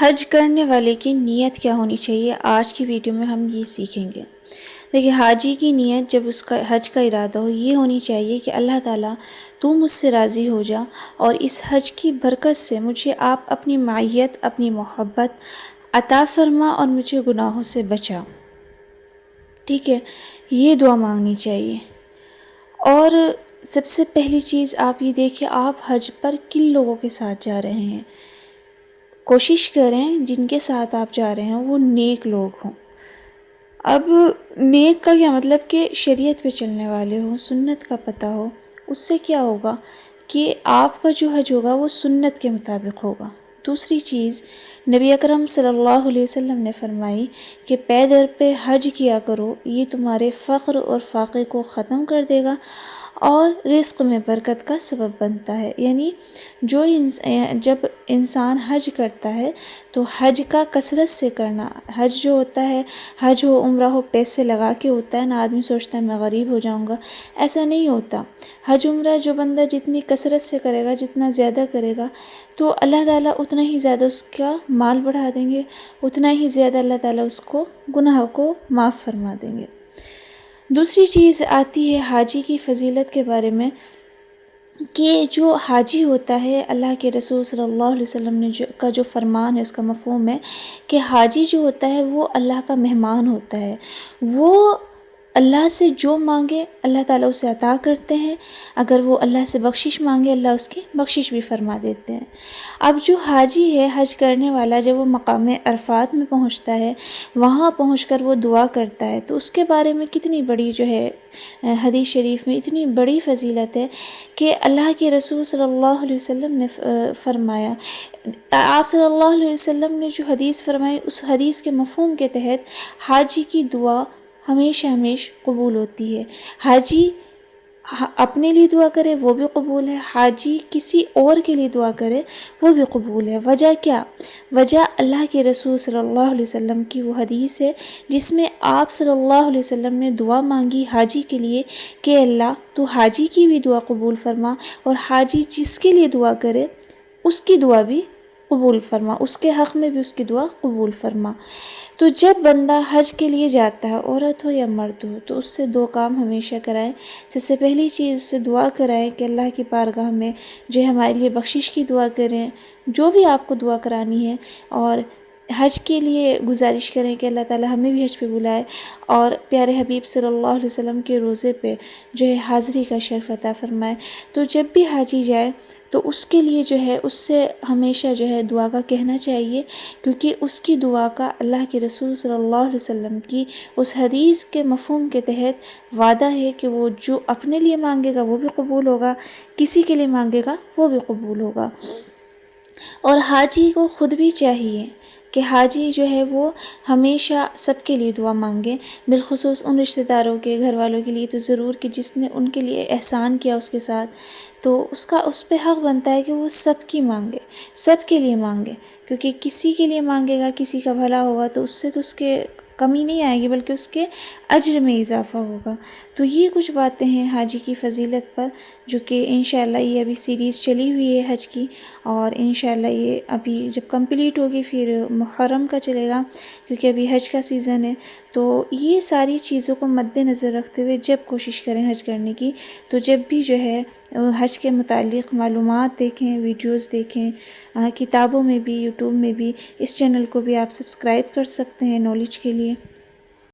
حج کرنے والے کی نیت کیا ہونی چاہیے، آج کی ویڈیو میں ہم یہ سیکھیں گے۔ دیکھیے، حاجی کی نیت جب اس کا حج کا ارادہ ہو، یہ ہونی چاہیے کہ اللہ تعالیٰ تو مجھ سے راضی ہو جا، اور اس حج کی برکت سے مجھے آپ اپنی معیت، اپنی محبت عطا فرما اور مجھے گناہوں سے بچا۔ ٹھیک ہے، یہ دعا مانگنی چاہیے۔ اور سب سے پہلی چیز آپ یہ دیکھیں، آپ حج پر کن لوگوں کے ساتھ جا رہے ہیں۔ کوشش کریں جن کے ساتھ آپ جا رہے ہیں وہ نیک لوگ ہوں۔ اب نیک کا کیا مطلب کہ شریعت پہ چلنے والے ہوں، سنت کا پتہ ہو۔ اس سے کیا ہوگا کہ آپ کا جو حج ہوگا وہ سنت کے مطابق ہوگا۔ دوسری چیز، نبی اکرم صلی اللہ علیہ وسلم نے فرمائی کہ پے در پہ حج کیا کرو، یہ تمہارے فقر اور فاقے کو ختم کر دے گا اور رزق میں برکت کا سبب بنتا ہے۔ یعنی جب انسان حج کرتا ہے تو حج کا کثرت سے کرنا، حج جو ہوتا ہے، حج ہو عمرہ ہو، پیسے لگا کے ہوتا ہے نا، آدمی سوچتا ہے میں غریب ہو جاؤں گا، ایسا نہیں ہوتا۔ حج عمرہ جو بندہ جتنی کثرت سے کرے گا، جتنا زیادہ کرے گا، تو اللہ تعالیٰ اتنا ہی زیادہ اس کا مال بڑھا دیں گے، اتنا ہی زیادہ اللہ تعالیٰ اس کو گناہ کو معاف فرما دیں گے۔ دوسری چیز آتی ہے حاجی کی فضیلت کے بارے میں، کہ جو حاجی ہوتا ہے، اللہ کے رسول صلی اللہ علیہ وسلم نے کا جو فرمان ہے، اس کا مفہوم ہے کہ حاجی جو ہوتا ہے وہ اللہ کا مہمان ہوتا ہے۔ وہ اللہ سے جو مانگے اللہ تعالیٰ اسے عطا کرتے ہیں، اگر وہ اللہ سے بخشش مانگے اللہ اس کی بخشش بھی فرما دیتے ہیں۔ اب جو حاجی ہے، حج کرنے والا، جب وہ مقام عرفات میں پہنچتا ہے، وہاں پہنچ کر وہ دعا کرتا ہے، تو اس کے بارے میں کتنی بڑی جو ہے حدیث شریف میں اتنی بڑی فضیلت ہے کہ اللہ کے رسول صلی اللہ علیہ وسلم نے فرمایا، آپ صلی اللہ علیہ وسلم نے جو حدیث فرمائی، اس حدیث کے مفہوم کے تحت حاجی کی دعا ہمیشہ قبول ہوتی ہے۔ حاجی اپنے لیے دعا کرے وہ بھی قبول ہے، حاجی کسی اور کے لیے دعا کرے وہ بھی قبول ہے۔ وجہ کیا؟ وجہ اللہ کے رسول صلی اللہ علیہ وسلم کی وہ حدیث ہے جس میں آپ صلی اللہ علیہ وسلم نے دعا مانگی حاجی کے لیے کہ اللہ تو حاجی کی بھی دعا قبول فرما، اور حاجی جس کے لیے دعا کرے اس کی دعا بھی قبول فرما، اس کے حق میں بھی اس کی دعا قبول فرما۔ تو جب بندہ حج کے لیے جاتا ہے، عورت ہو یا مرد ہو، تو اس سے دو کام ہمیشہ کرائیں۔ سب سے پہلی چیز اس سے دعا کرائیں کہ اللہ کی بارگاہ میں جو ہمارے لیے بخشش کی دعا کریں، جو بھی آپ کو دعا کرانی ہے، اور حج کے لیے گزارش کریں کہ اللہ تعالیٰ ہمیں بھی حج پہ بلائے، اور پیارے حبیب صلی اللہ علیہ وسلم کے روزے پہ جو ہے حاضری کا شرف عطا فرمائے۔ تو جب بھی حاجی جائے تو اس کے لیے جو ہے اس سے ہمیشہ جو ہے دعا کا کہنا چاہیے، کیونکہ اس کی دعا کا اللہ کے رسول صلی اللہ علیہ وسلم کی اس حدیث کے مفہوم کے تحت وعدہ ہے کہ وہ جو اپنے لیے مانگے گا وہ بھی قبول ہوگا، کسی کے لیے مانگے گا وہ بھی قبول ہوگا۔ اور حاجی کو خود بھی چاہیے کہ حاجی جو ہے وہ ہمیشہ سب کے لیے دعا مانگے، بالخصوص ان رشتہ داروں کے، گھر والوں کے لیے تو ضرور، کہ جس نے ان کے لیے احسان کیا اس کے ساتھ، تو اس پہ حق بنتا ہے کہ وہ سب کی مانگے، سب کے لیے مانگے، کیونکہ کسی کے لیے مانگے گا، کسی کا بھلا ہوگا تو اس سے تو اس کے کمی نہیں آئے گی بلکہ اس کے اجر میں اضافہ ہوگا۔ تو یہ کچھ باتیں ہیں حاجی کی فضیلت پر، جو کہ انشاءاللہ یہ ابھی سیریز چلی ہوئی ہے حج کی، اور انشاءاللہ یہ ابھی جب کمپلیٹ ہوگی پھر محرم کا چلے گا، کیونکہ ابھی حج کا سیزن ہے۔ تو یہ ساری چیزوں کو مد نظر رکھتے ہوئے جب کوشش کریں حج کرنے کی، تو جب بھی جو ہے حج کے متعلق معلومات دیکھیں، ویڈیوز دیکھیں، کتابوں میں بھی، یوٹیوب میں بھی، اس چینل کو بھی آپ سبسکرائب کر سکتے ہیں نالج کے لیے۔